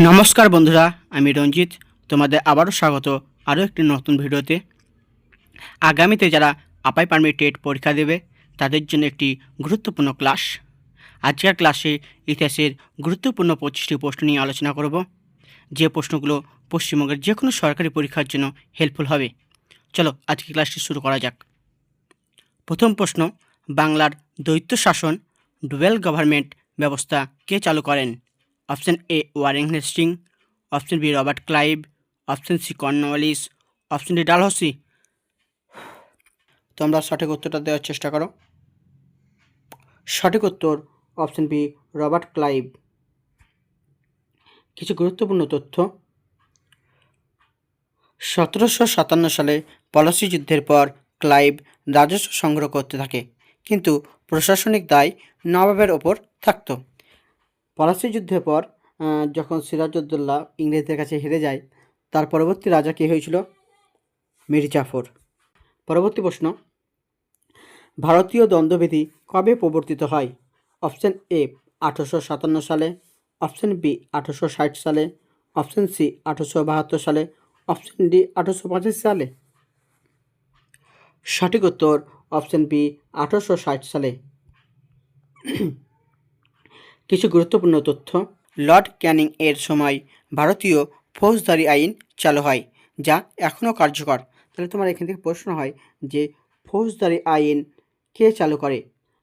নমস্কার বন্ধুরা, আমি রঞ্জিত। তোমাদের আবারও স্বাগত আরও একটি নতুন ভিডিওতে। আগামীতে যারা আপাই পারমিট টেট পরীক্ষা দেবে তাদের জন্য একটি গুরুত্বপূর্ণ ক্লাস। আজকের ক্লাসে ইতিহাসের গুরুত্বপূর্ণ 25টি প্রশ্ন নিয়ে আলোচনা করব, যে প্রশ্নগুলো পশ্চিমবঙ্গের যে কোনো সরকারি পরীক্ষার জন্য হেল্পফুল হবে। চলো আজকে ক্লাসটি শুরু করা যাক। প্রথম প্রশ্ন, বাংলার দ্বৈত শাসন ডুয়েল গভর্নমেন্ট ব্যবস্থা কে চালু করেন? Option A Warren Hastings, option B Robert Clive, option C Cornwallis, option D Dalhousie. তোমরা সঠিক উত্তরটা দেওয়ার চেষ্টা করো। সঠিক উত্তর অপশন বি রবার্ট ক্লাইভ। কিছু গুরুত্বপূর্ণ তথ্য। 1757 সালে পলাশী যুদ্ধের পর ক্লাইভ রাজস্ব সংগ্রহ করতে থাকে, কিন্তু প্রশাসনিক দায় নবাবের ওপর থাকত। পলাশী যুদ্ধের পর যখন সিরাজউদ্দৌলা ইংরেজদের কাছে হেরে যায়, তার পরবর্তী রাজা কে হয়েছিল? মীর জাফর। পরবর্তী প্রশ্ন, ভারতীয় দ্বন্দ্ববিধি কবে প্রবর্তিত হয়? অপশন এ 1857 সালে, অপশন বি 1860 সালে, অপশন সি 1872 সালে, অপশন ডি 1885 সালে। সঠিক উত্তর অপশন বি 1860 সালে। কিছু গুরুত্বপূর্ণ তথ্য। লর্ড ক্যানিং এর সময় ভারতীয় ফৌজদারি আইন চালু হয়, যা এখনও কার্যকর। তাহলে তোমার এখান থেকে প্রশ্ন হয় যে ফৌজদারি আইন কে চালু করে?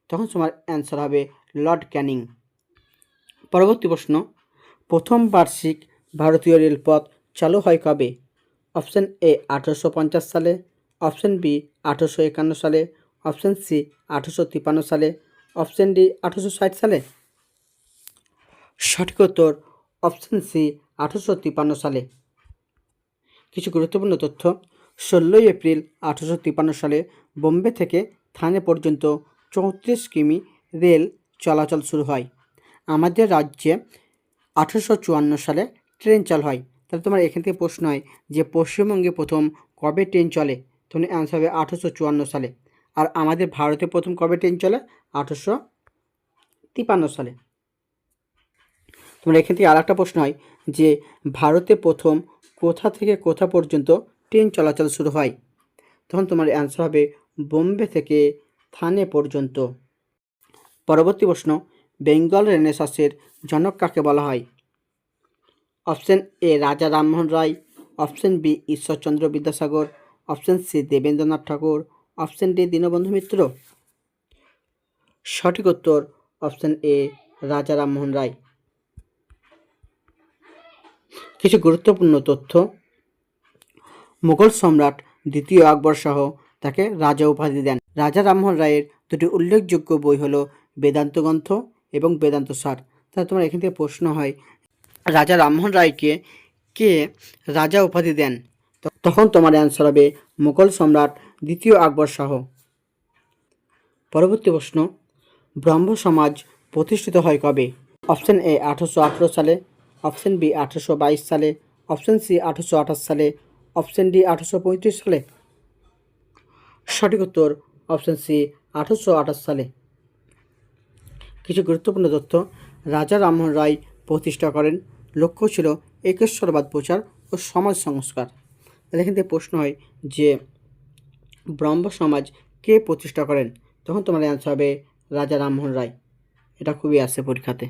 তখন তোমার অ্যান্সার হবে লর্ড ক্যানিং। পরবর্তী প্রশ্ন, প্রথম বার্ষিক ভারতীয় রেলপথ চালু হয় কবে? অপশন এ 1850 সালে, অপশন বি 1851 সালে, অপশন সি 1853 সালে, অপশন ডি 1860 সালে। সঠিক উত্তর অপশন সি 1853 সালে। কিছু গুরুত্বপূর্ণ তথ্য। 16 এপ্রিল 1853 সালে বোম্বে থেকে থানে পর্যন্ত 34 কিমি রেল চলাচল শুরু হয়। আমাদের রাজ্যে 1854 সালে ট্রেন চালু হয়। তাহলে তোমার এখান থেকে প্রশ্ন হয় যে পশ্চিমবঙ্গে প্রথম কবে ট্রেন চলে? তোমার অ্যান্সার হবে 1854 সালে। আর আমাদের ভারতে প্রথম কবে ট্রেন চলে? 1853 সালে। তোমার এখান থেকে আর একটা প্রশ্ন হয় যে ভারতে প্রথম কোথা থেকে কোথা পর্যন্ত ট্রেন চলাচল শুরু হয়? তখন তোমার অ্যান্সার হবে বোম্বে থেকে থানে পর্যন্ত। পরবর্তী প্রশ্ন, বেঙ্গল রেনেসাঁসের জনক কাকে বলা হয়? Option A Raja Rammohan Roy, option B Ishwarchandra Vidyasagar, option C Debendranath Thakur, option D Dinabandhu Mitra. সঠিক উত্তর অপশন এ রাজা রামমোহন রায়। কিছু গুরুত্বপূর্ণ তথ্য। মুঘল সম্রাট দ্বিতীয় আকবর শাহ তাকে রাজা উপাধি দেন। রাজা রামমোহন রায়ের দুটি উল্লেখযোগ্য বই হলো বেদান্ত গ্রন্থ এবং বেদান্ত সার। তাহলে তোমার এখান থেকে প্রশ্ন হয় রাজা রামমোহন রায়কে কে রাজা উপাধি দেন? তখন তোমার অ্যান্সার হবে মুঘল সম্রাট দ্বিতীয় আকবর শাহ। পরবর্তী প্রশ্ন, ব্রহ্ম সমাজ প্রতিষ্ঠিত হয় কবে? অপশন এ 1818 সালে, অপশন বি 1822 সালে, অপশন সি 1828 সালে, অপশন ডি 1835 সালে। সঠিক উত্তর অপশন সি 1828 সালে। কিছু গুরুত্বপূর্ণ তথ্য। রাজা রামমোহন রায় প্রতিষ্ঠা করেন, লক্ষ্য ছিল একেশ্বরবাদ প্রচার ও সমাজ সংস্কার। তাহলে এখান থেকে প্রশ্ন হয় যে ব্রহ্ম সমাজ কে প্রতিষ্ঠা করেন? তখন তোমার অ্যান্সার হবে রাজা রামমোহন রায়। এটা খুবই আসে পরীক্ষাতে।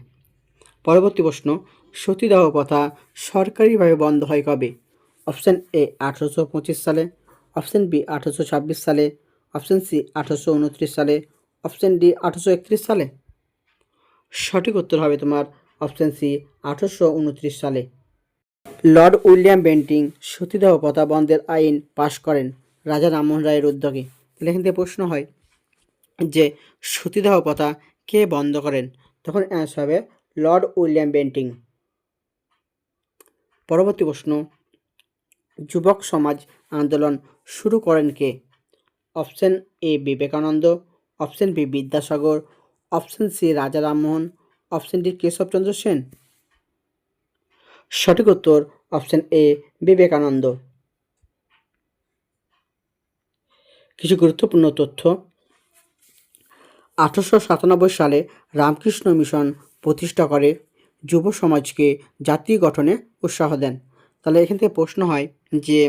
পরবর্তী প্রশ্ন, সতীদাহ প্রথা সরকারিভাবে বন্ধ হয় কবে? অপশন এ 1825 সালে, অপশন বি 1826 সালে, অপশন সি 1829 সালে, অপশন ডি 1831 সালে। সঠিক উত্তর হবে তোমার অপশন সি 1829 সালে। লর্ড উইলিয়াম বেন্টিং সতীদাহ প্রথা বন্ধের আইন পাশ করেন রাজা রামমোহন রায়ের উদ্যোগে। তাহলে এখান থেকে প্রশ্ন হয় যে সতীদাহ প্রথা কে বন্ধ করেন? তখন অ্যান্সার হবে লর্ড উইলিয়াম বেন্টিং। পরবর্তী প্রশ্ন, যুবক সমাজ আন্দোলন শুরু করেন কে? Option A Vivekananda, option B Vidyasagar, option C Raja Rammohan, option D Keshabchandra Sen. সঠিক উত্তর অপশন এ বিবেকানন্দ। কিছু গুরুত্বপূর্ণ তথ্য। 1897 সালে রামকৃষ্ণ মিশন প্রতিষ্ঠা করে যুব সমাজকে জাতীয় গঠনে উৎসাহ দেন। তাহলে এখান থেকে প্রশ্ন হয় যে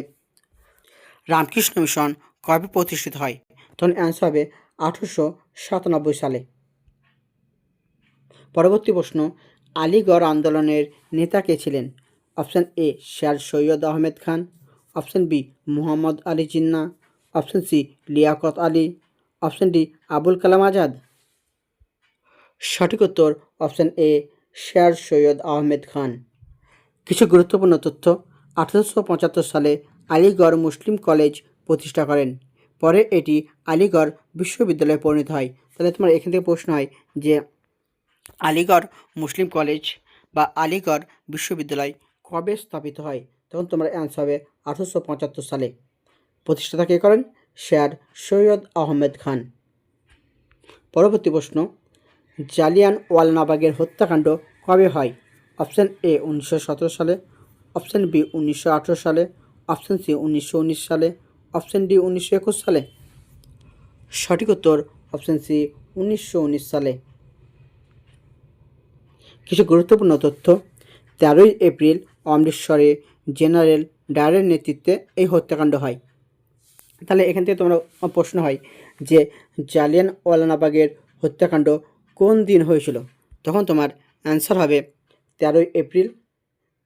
রামকৃষ্ণ মিশন কবে প্রতিষ্ঠিত হয়? তখন অ্যান্সার হবে 1897 সালে। পরবর্তী প্রশ্ন, আলিগড় আন্দোলনের নেতা কে ছিলেন? Option A sir Syed Ahmed Khan, option B Muhammad Ali Jinnah, option C Liaquat Ali, option D Abul Kalam Azad. সঠিক উত্তর option A sir Syed Ahmed Khan. কিছু গুরুত্বপূর্ণ তথ্য, 1875 সালে আলিগড় মুসলিম কলেজ প্রতিষ্ঠা করেন। পরে এটি আলিগড় বিশ্ববিদ্যালয়ে পরিণত হয়। তাহলে তোমার এখান থেকে প্রশ্ন হয় যে আলিগড় মুসলিম কলেজ বা আলিগড় বিশ্ববিদ্যালয় কবে স্থাপিত হয়? তখন তোমার অ্যান্সার হবে 1875 সালে। প্রতিষ্ঠাতা কে করেন? স্যার সৈয়দ আহমেদ খান। পরবর্তী প্রশ্ন, জালিয়ানওয়ালাবাগের হত্যাকাণ্ড কবে হয়? অপশান এ 1917 সালে, অপশান বি 1918 সালে, অপশান সি 1919 সালে, অপশান ডি 1921 সালে। সঠিক উত্তর অপশান সি 1919 সালে। কিছু গুরুত্বপূর্ণ তথ্য, 13 এপ্রিল অমৃতসরে জেনারেল ডায়ারের নেতৃত্বে এই হত্যাকাণ্ড হয়। তাহলে এখান থেকে তোমরা প্রশ্ন হয় যে জালিয়ানওয়ালাবাগের হত্যাকাণ্ড কোন দিন হয়েছিল? তখন তোমার অ্যান্সার হবে 13 এপ্রিল।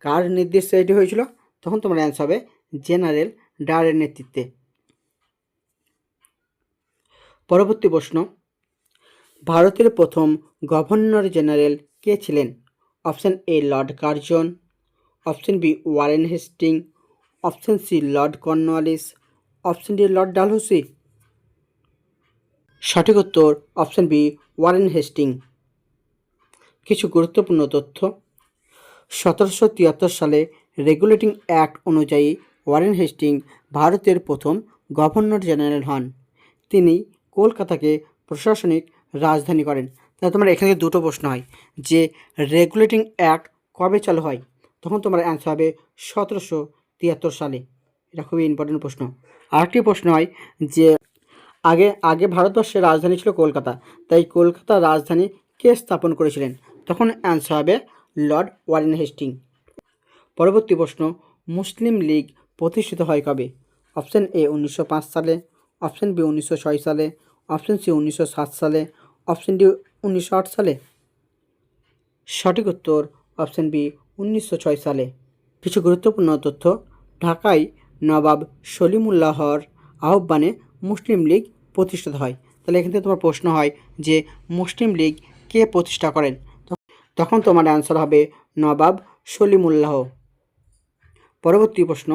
কার নির্দেশে এটি হয়েছিল? তখন তোমার অ্যান্সার হবে জেনারেল ডায়ারের নেতৃত্বে। পরবর্তী প্রশ্ন, ভারতের প্রথম গভর্নর জেনারেল কে ছিলেন? Option A Lord Curzon, option B Warren Hastings, option C Lord Cornwallis, option D Lord Dalhousie. সঠিক উত্তর অপশান বি ওয়ারেন হেস্টিং। কিছু গুরুত্বপূর্ণ তথ্য, 1773 সালে রেগুলেটিং অ্যাক্ট অনুযায়ী ওয়ারেন হেস্টিং ভারতের প্রথম গভর্নর জেনারেল হন। তিনি কলকাতাকে প্রশাসনিক রাজধানী করেন। তাহলে তোমার এখানে দুটো প্রশ্ন হয় যে রেগুলেটিং অ্যাক্ট কবে চালু হয়? তখন তোমার অ্যান্সার হবে 1773 সালে। এটা খুবই ইম্পর্টেন্ট প্রশ্ন। আরেকটি প্রশ্ন হয় যে আগে ভারতবর্ষের রাজধানী ছিল কলকাতা, তাই কলকাতার রাজধানী কে স্থাপন করেছিলেন? তখন অ্যান্সার হবে লর্ড ওয়ারেন হেস্টিং। পরবর্তী প্রশ্ন, মুসলিম লীগ প্রতিষ্ঠিত হয় কবে? অপশান এ 1905 সালে, অপশান বি 1906 সালে, অপশান সি 1907 সালে, অপশান ডি 1908 সালে। সঠিক উত্তর অপশান বি 1906 সালে। কিছু গুরুত্বপূর্ণ তথ্য, ঢাকায় নবাব সলিমুল্লাহর আহ্বানে মুসলিম লীগ প্রতিষ্ঠিত হয়। তাহলে এখান থেকে তোমার প্রশ্ন হয় যে মুসলিম লীগ কে প্রতিষ্ঠা করেন? তখন তোমার অ্যান্সার হবে নবাব সলিমুল্লাহ। পরবর্তী প্রশ্ন,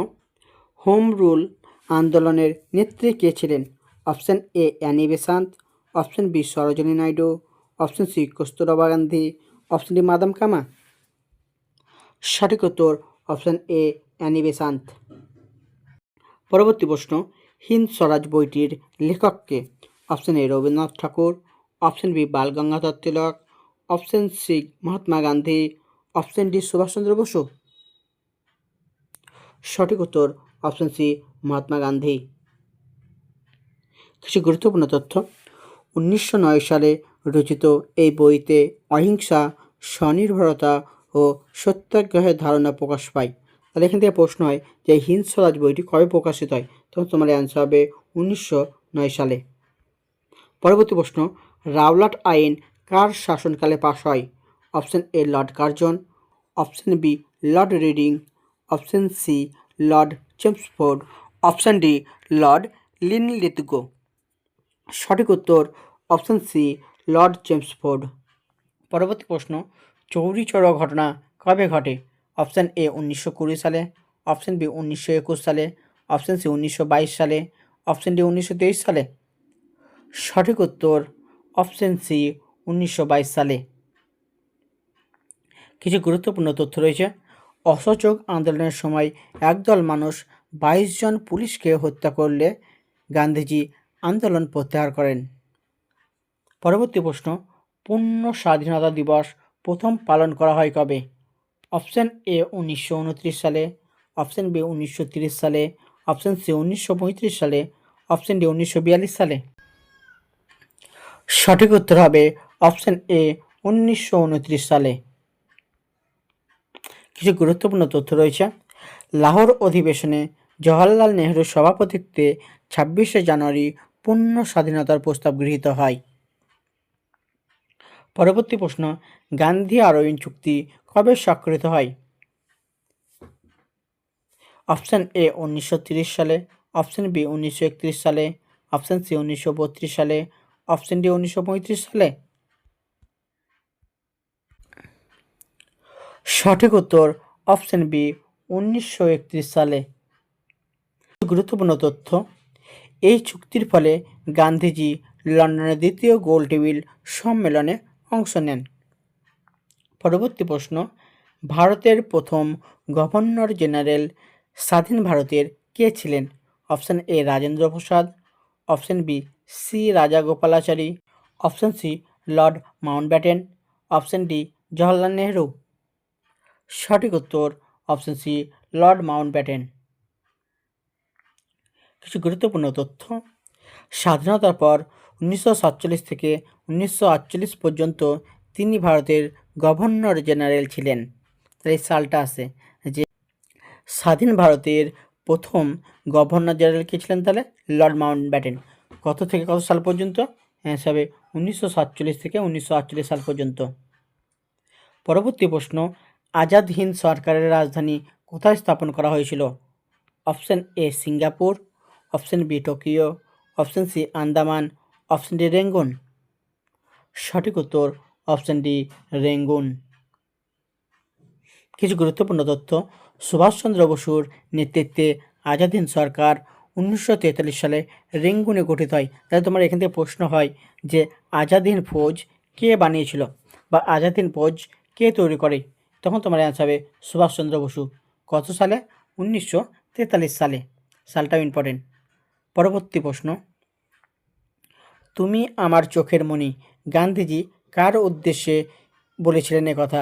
হোম রুল আন্দোলনের নেত্রী কে ছিলেন? Option A Annie Besant, option B Sarojini Naidu, option C Kasturba Gandhi, option D Madame Cama. সঠিক উত্তর অপশান এ অ্যানি বেসান্ত। পরবর্তী প্রশ্ন, হিন্দ স্বরাজ বইটির লেখক কে? Option A Rabindranath Thakur, option B Bal Gangadhar Tilak, option C Mahatma Gandhi, option D Subhashchandra Basu. সঠিক উত্তর অপশান সি মহাত্মা গান্ধী। কিছু গুরুত্বপূর্ণ তথ্য, 1909 সালে রচিত এই বইতে অহিংসা, স্বনির্ভরতা ও সত্যাগ্রহের ধারণা প্রকাশ পায়। তাহলে এখান থেকে প্রশ্ন হয় যে হিন্দ স্বরাজ বইটি কবে প্রকাশিত হয়? তখন তোমার অ্যান্সার হবে 1909 সালে। পরবর্তী প্রশ্ন, রাওলাট আইন কার শাসনকালে পাশ হয়? Option A Lord Curzon, option B Lord Reading, option C Lord Chelmsford, option D Lord Linlithgow. সঠিক উত্তর অপশান সি লর্ড চেমসফোর্ড। পরবর্তী প্রশ্ন, চৌরি চৌরা ঘটনা কবে ঘটে? অপশান এ 1920 সালে, অপশান বি 1921 সালে, অপশান সি 1922 সালে, অপশান ডি 1923 সালে। সঠিক উত্তর অপশান সি 1922 সালে। কিছু গুরুত্বপূর্ণ তথ্য রয়েছে, অসহযোগ আন্দোলনের সময় একদল মানুষ 22 জন পুলিশকে হত্যা করলে গান্ধীজি আন্দোলন প্রত্যাহার করেন। পরবর্তী প্রশ্ন, পূর্ণ স্বাধীনতা দিবস প্রথম পালন করা হয় কবে? অপশান এ 1929 সালে, অপশান বি 1930 সালে, অপশান সি 1935 সালে, অপশান ডি 1942 সালে। সঠিক উত্তর হবে অপশান এ 1929 সালে। কিছু গুরুত্বপূর্ণ তথ্য রয়েছে। লাহোর অধিবেশনে জওহরলাল নেহরুর সভাপতিত্বে 26শে জানুয়ারি পূর্ণ স্বাধীনতার প্রস্তাব গৃহীত হয়। পরবর্তী প্রশ্ন, গান্ধী আরউইন চুক্তি কবে স্বাক্ষরিত হয়? অপশান এ 1930 সালে, অপশান বি 1931 সালে, অপশান সি 1932 সালে, অপশান ডি 1935 সালে। সঠিক উত্তর অপশান বি 1931 সালে। গুরুত্বপূর্ণ তথ্য, এই চুক্তির ফলে গান্ধীজি লন্ডনের দ্বিতীয় গোল টেবিল সম্মেলনে অংশ নেন। পরবর্তী প্রশ্ন, ভারতের প্রথম গভর্নর জেনারেল স্বাধীন ভারতের কে ছিলেন? Option A Rajendra Prasad, option B C Rajagopalachari, option C Lord Mountbatten, option D Jawaharlal Nehru. সঠিক উত্তর অপশান সি লর্ড মাউন্টব্যাটেন। কিছু গুরুত্বপূর্ণ তথ্য, স্বাধীনতার পর 1947 থেকে 1948 পর্যন্ত তিনি ভারতের গভর্নর জেনারেল ছিলেন। এই সালটা আছে যে স্বাধীন ভারতের প্রথম গভর্নর জেনারেল কে ছিলেন? তাহলে লর্ড মাউন্টব্যাটেন। কত থেকে কত সাল পর্যন্ত? হিসাবে 1947 থেকে 1948 সাল পর্যন্ত। পরবর্তী প্রশ্ন, আজাদ হিন্দ সরকারের রাজধানী কোথায় স্থাপন করা হয়েছিল? Option A Singapore, option B Tokyo, option C Andaman, option D Rangoon. সঠিক উত্তর অপশান ডি রেঙ্গুন। কিছু গুরুত্বপূর্ণ তথ্য, সুভাষচন্দ্র বসুর নেতৃত্বে আজাদ হিন্দ সরকার 1943 সালে রেঙ্গুনে গঠিত হয়। তাহলে তোমার এখান থেকে প্রশ্ন হয় যে আজাদ হিন্দ ফৌজ কে বানিয়েছিল বা আজাদ হিন্দ ফৌজ কে তৈরি করে? তখন তোমার অ্যান্সার হবে সুভাষচন্দ্র বসু। কত সালে? 1943 সালে। সালটাও ইম্পর্টেন্ট। পরবর্তী প্রশ্ন, তুমি আমার চোখের মণি গান্ধীজি কার উদ্দেশ্যে বলেছিলেন কথা?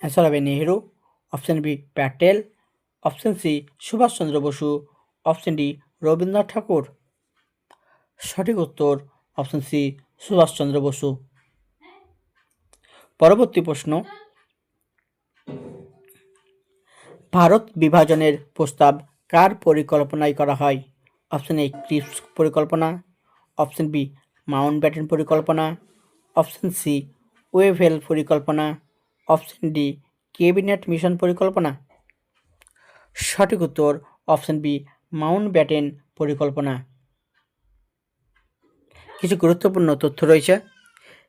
অ্যান্সার হবে Nehru, option B Patel, option C Subhashchandra Basu, option D Rabindranath Thakur. সঠিক উত্তর অপশান সি সুভাষচন্দ্র বসু। পরবর্তী প্রশ্ন, ভারত বিভাজনের প্রস্তাব কার পরিকল্পনায় করা হয়? অপশান এ ক্রিপস পরিকল্পনা, অপশান বি মাউন্টব্যাটেন পরিকল্পনা, অপশান সি ওয়েভেল পরিকল্পনা, অপশান ডি ক্যাবিনেট মিশন পরিকল্পনা। সঠিক উত্তর অপশান বি মাউন্টব্যাটেন পরিকল্পনা। কিছু গুরুত্বপূর্ণ তথ্য রয়েছে।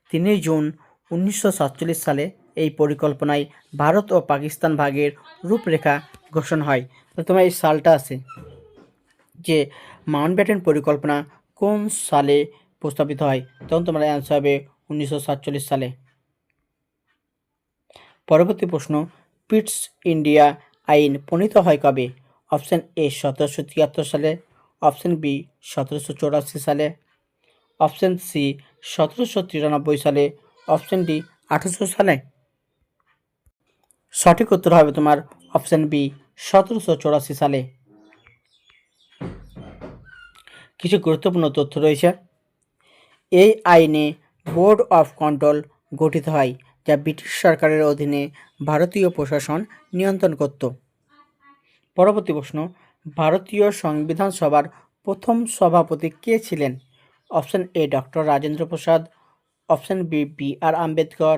3 জুন 1947 সালে এই পরিকল্পনায় ভারত ও পাকিস্তান ভাগের রূপরেখা ঘোষণা হয়। তো তোমার এই সালটা আছে যে মাউন্টব্যাটেন পরিকল্পনা কোন সালে প্রস্তাবিত হয়? তখন তোমার অ্যান্সার হবে 1947 সালে। পরবর্তী প্রশ্ন, পিটস ইন্ডিয়া আইন প্রণীত হয় কবে? অপশান এ 1773 সালে, অপশান বি 1784 সালে, অপশান সি 1793 সালে, অপশান ডি 1800 সালে। সঠিক উত্তর হবে তোমার অপশান বি 1784 সালে। কিছু গুরুত্বপূর্ণ তথ্য রয়েছে। এই আইনে বোর্ড অফ কন্ট্রোল গঠিত হয় যা ব্রিটিশ সরকারের অধীনে ভারতীয় প্রশাসন নিয়ন্ত্রণ করত। পরবর্তী প্রশ্ন, ভারতীয় সংবিধান সভার প্রথম সভাপতি কে ছিলেন? Option A doctor Rajendra Prasad, option B B R Ambedkar,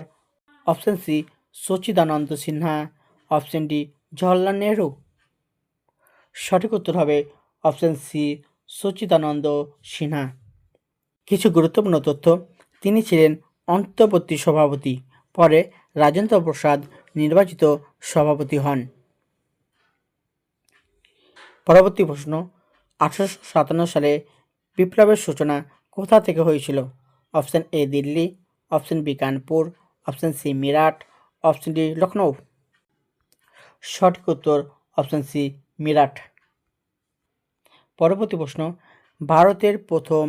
option C Sachchidananda Sinha, option D Jawaharlal Nehru. সঠিক উত্তর হবে অপশান সি সচিদানন্দ সিনহা। কিছু গুরুত্বপূর্ণ তথ্য, তিনি ছিলেন অন্তর্বর্তী সভাপতি, পরে রাজেন্দ্র প্রসাদ নির্বাচিত সভাপতি হন। পরবর্তী প্রশ্ন, 1857 সালে বিপ্লবের সূচনা কোথা থেকে হয়েছিল? Option A Delhi, option B Kanpur, option C Meerut, option D Lucknow. সঠিক উত্তর অপশান সি মিরাট। পরবর্তী প্রশ্ন, ভারতের প্রথম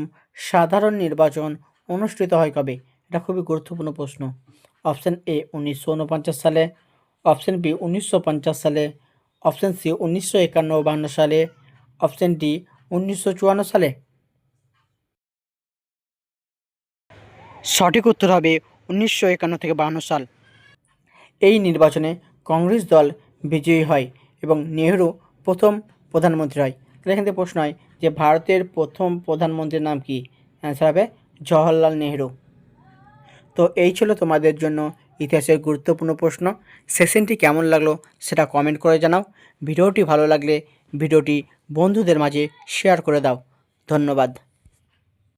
সাধারণ নির্বাচন অনুষ্ঠিত হয় কবে? এটা খুবই গুরুত্বপূর্ণ প্রশ্ন। অপশান এ 1949 সালে, অপশান বি 1950 সালে, অপশান সি 1951-52 সালে, অপশান ডি 1954 সালে। সঠিক উত্তর হবে 1951 থেকে 52 সাল। এই নির্বাচনে কংগ্রেস দল বিজয়ী হয় এবং নেহেরু প্রথম প্রধানমন্ত্রী হয়। তাহলে এখান থেকে প্রশ্ন হয় যে ভারতের প্রথম প্রধানমন্ত্রীর নাম কি? অ্যান্সার হবে জওহরলাল নেহেরু। তো এই ছিল তোমাদের জন্য ইতিহাসের গুরুত্বপূর্ণ প্রশ্ন। সেশনটি কেমন লাগলো সেটা কমেন্ট করে জানাও। ভিডিওটি ভালো লাগলে ভিডিওটি বন্ধুদের মাঝে শেয়ার করে দাও। ধন্যবাদ।